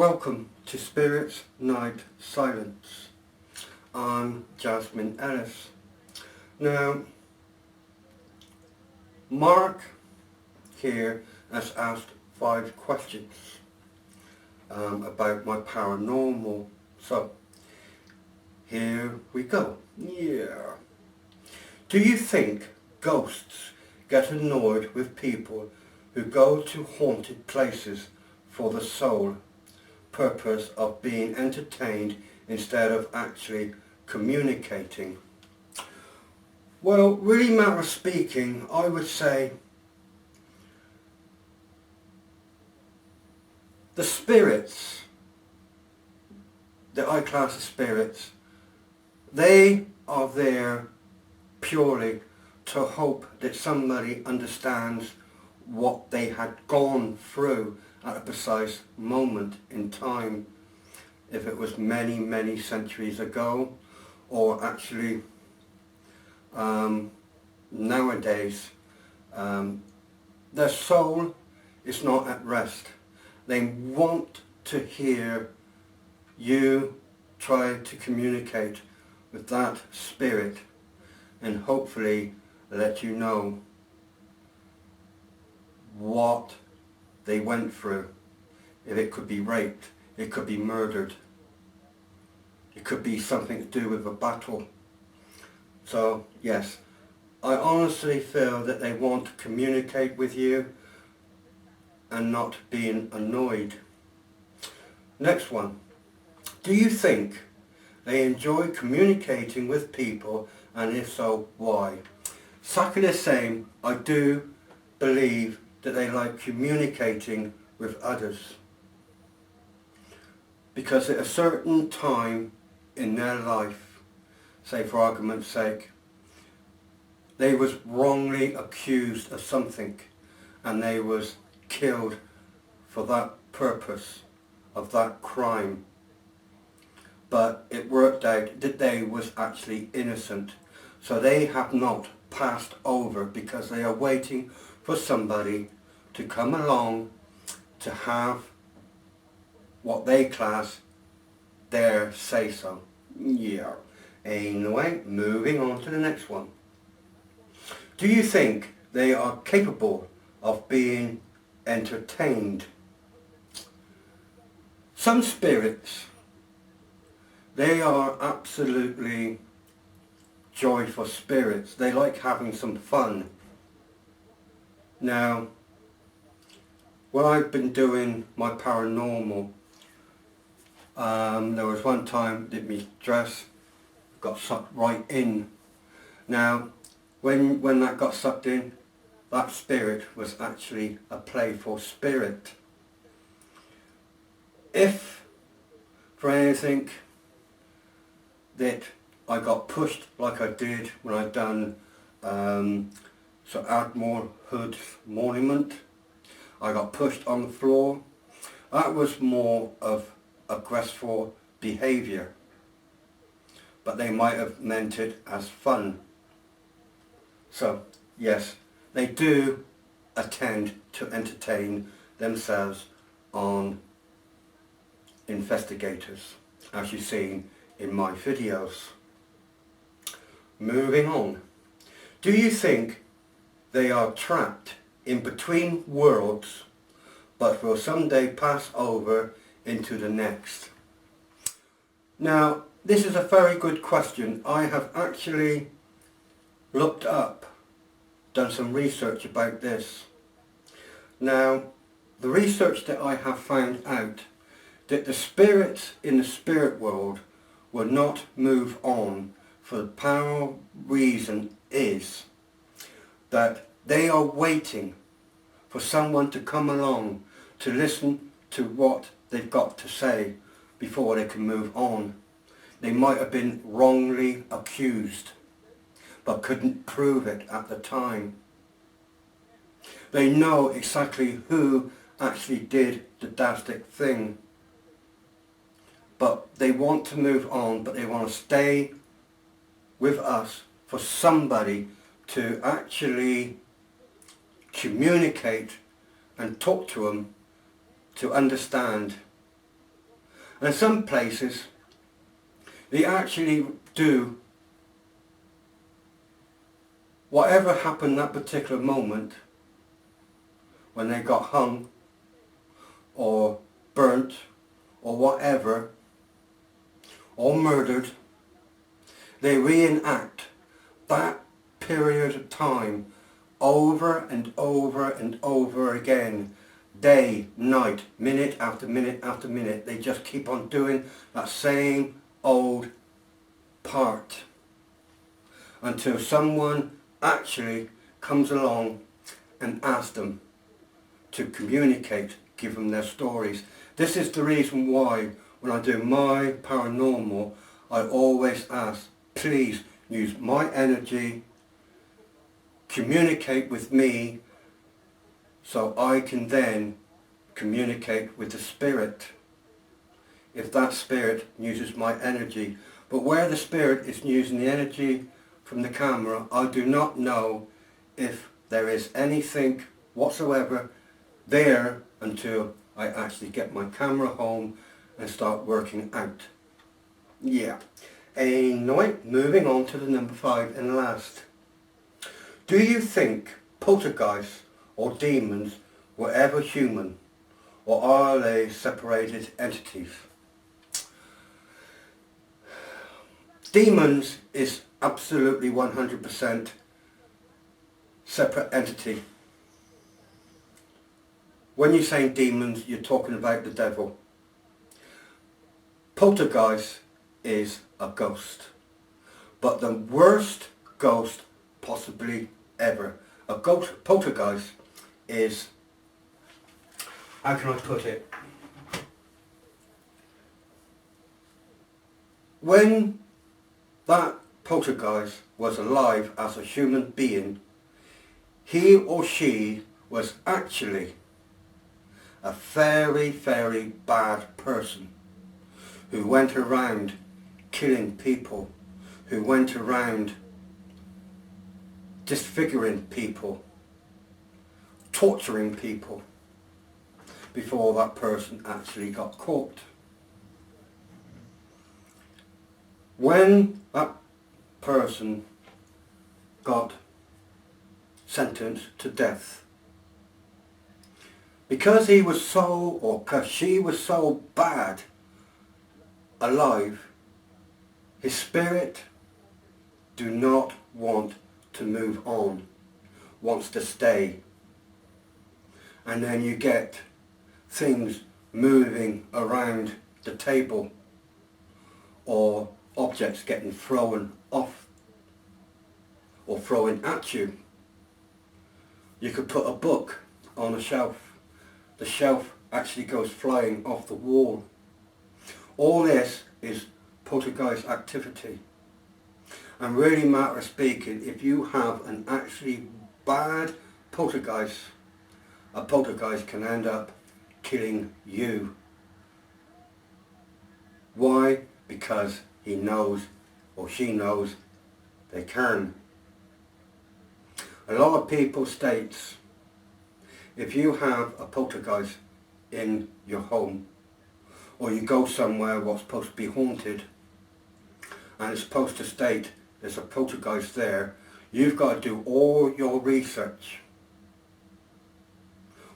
Welcome to Spirits Night Silence. I'm Jasmine Ellis. Now, Mark here has asked 5 questions about my paranormal. So, here we go. Yeah. Do you think ghosts get annoyed with people who go to haunted places for the sole purpose of being entertained instead of actually communicating? Well, really matter of speaking, I would say the spirits that I class as spirits, they are there purely to hope that somebody understands what they had gone through at a precise moment in time. If it was many, many centuries ago, or actually nowadays, their soul is not at rest. They want to hear you try to communicate with that spirit and hopefully let you know what they went through. If it could be raped, it could be murdered, it could be something to do with a battle. So yes, I honestly feel that they want to communicate with you and not being annoyed. Next one. Do you think they enjoy communicating with people, and if so, why? Exactly the same. I do believe that they like communicating with others, because at a certain time in their life, say for argument's sake, they was wrongly accused of something and they was killed for that purpose of that crime, but it worked out that they was actually innocent, so they have not passed over because they are waiting for somebody to come along to have what they class their say-so. Yeah. Anyway, moving on to the next one. Do you think they are capable of being entertained? Some spirits, they are absolutely joyful spirits. They like having some fun. Now, when I've been doing my paranormal, there was one time that my dress got sucked right in. Now, when that got sucked in, that spirit was actually a playful spirit. If, for anything, that I got pushed like I did when I done Sir Admiral Hood's monument, I got pushed on the floor. That was more of aggressive behaviour, but they might have meant it as fun. So yes, they do attend to entertain themselves on investigators, as you've seen in my videos. Moving on. Do you think they are trapped in between worlds but will someday pass over into the next? Now, this is a very good question. I have actually looked up, done some research about this. Now, the research that I have found out that the spirits in the spirit world will not move on, for the power reason is that they are waiting for someone to come along to listen to what they've got to say before they can move on. They might have been wrongly accused but couldn't prove it at the time. They know exactly who actually did the drastic thing, but they want to move on, but they want to stay with us for somebody to actually communicate and talk to them to understand And some places, they actually do whatever happened that particular moment when they got hung or burnt or whatever, or murdered. They reenact that period of time over and over and over again, day, night, minute after minute after minute. They just keep on doing that same old part until someone actually comes along and asks them to communicate, give them their stories. This is the reason why when I do my paranormal, I always ask, please use my energy, communicate with me, so I can then communicate with the spirit, if that spirit uses my energy. But where the spirit is using the energy from the camera, I do not know if there is anything whatsoever there until I actually get my camera home and start working out. Yeah. Anyway, moving on to the number 5 and last. Do you think poltergeists or demons were ever human, or are they separated entities? Demons is absolutely 100% separate entity. When you're saying demons, you're talking about the devil. Poltergeist is a ghost, but the worst ghost possibly ever. A ghost poltergeist is, how can I put it? When that poltergeist was alive as a human being, he or she was actually a very, very bad person who went around killing people, who went around disfiguring people, torturing people before that person actually got caught. When that person got sentenced to death, because he was so, or because she was so bad alive, his spirit do not want to move on, wants to stay. And then you get things moving around the table, or objects getting thrown off or thrown at you. You could put a book on a shelf. The shelf actually goes flying off the wall. All this is poltergeist activity. And really, matter of speaking, if you have an actually bad poltergeist, a poltergeist can end up killing you. Why? Because he knows, or she knows, they can. A lot of people states, if you have a poltergeist in your home, or you go somewhere what's supposed to be haunted, and it's supposed to state there's a poltergeist there, you've got to do all your research.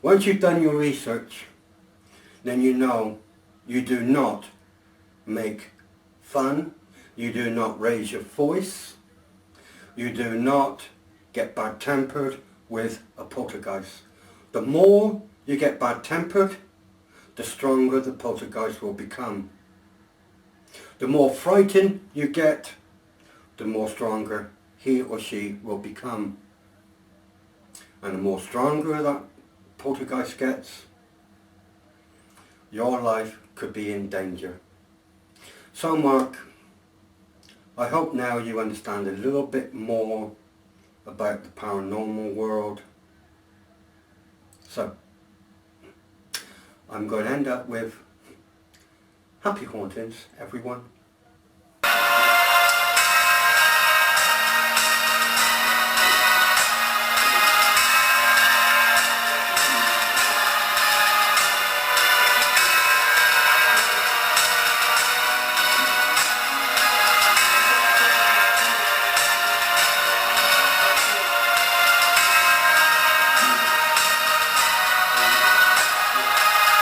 Once you've done your research, then you know you do not make fun, you do not raise your voice, you do not get bad-tempered with a poltergeist. The more you get bad-tempered, the stronger the poltergeist will become. The more frightened you get, the more stronger he or she will become. And the more stronger that poltergeist gets, your life could be in danger. So Mark, I hope now you understand a little bit more about the paranormal world. So, I'm going to end up with happy hauntings, everyone.